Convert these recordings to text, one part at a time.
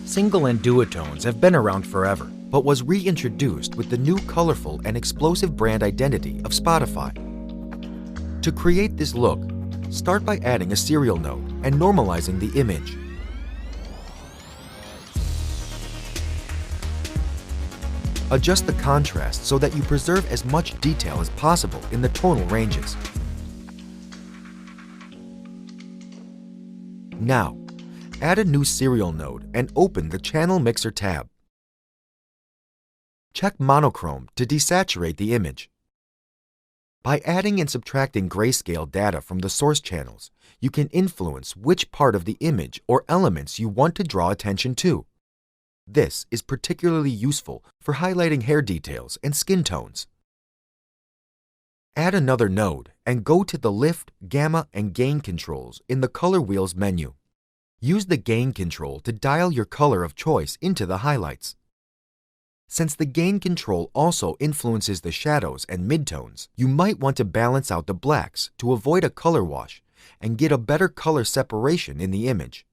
Single and duotones have been around forever, but was reintroduced with the new colorful and explosive brand identity of Spotify. To create this look, start by adding a serial node and normalizing the image. Adjust the contrast so that you preserve as much detail as possible in the tonal ranges. Now, add a new serial node and open the Channel Mixer tab. Check Monochrome to desaturate the image. By adding and subtracting grayscale data from the source channels, you can influence which part of the image or elements you want to draw attention to. This is particularly useful for highlighting hair details and skin tones. Add another node and go to the Lift, Gamma, and Gain controls in the Color Wheels menu. Use the Gain control to dial your color of choice into the highlights. Since the Gain control also influences the shadows and midtones, you might want to balance out the blacks to avoid a color wash and get a better color separation in the image.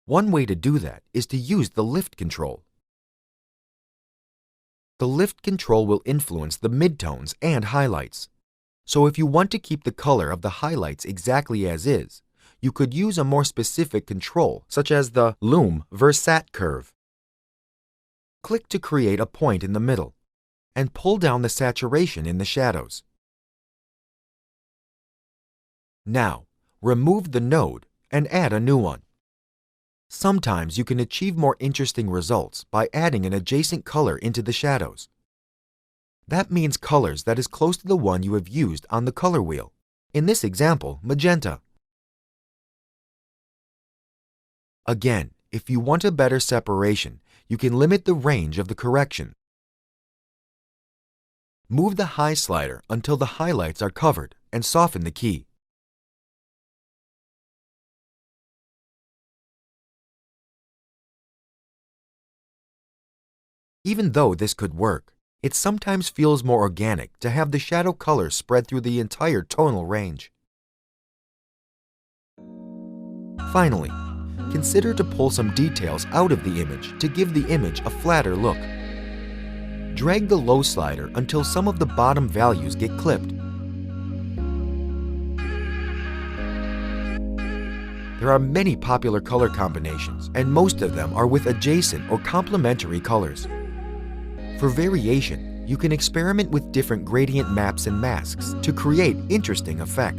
One way to do that is to use the Lift control. The Lift control will influence the midtones and highlights. So if you want to keep the color of the highlights exactly as is, you could use a more specific control, such as the Lume Versat curve. Click to create a point in the middle, and pull down the saturation in the shadows. Now, remove the node and add a new one. Sometimes you can achieve more interesting results by adding an adjacent color into the shadows. That means colors that is close to the one you have used on the color wheel. In this example, magenta. Again, if you want a better separation, you can limit the range of the correction. Move the high slider until the highlights are covered and soften the key. Even though this could work, it sometimes feels more organic to have the shadow color spread through the entire tonal range. Finally, consider to pull some details out of the image to give the image a flatter look. Drag the low slider until some of the bottom values get clipped. There are many popular color combinations, and most of them are with adjacent or complementary colors. For variation, you can experiment with different gradient maps and masks to create interesting effects.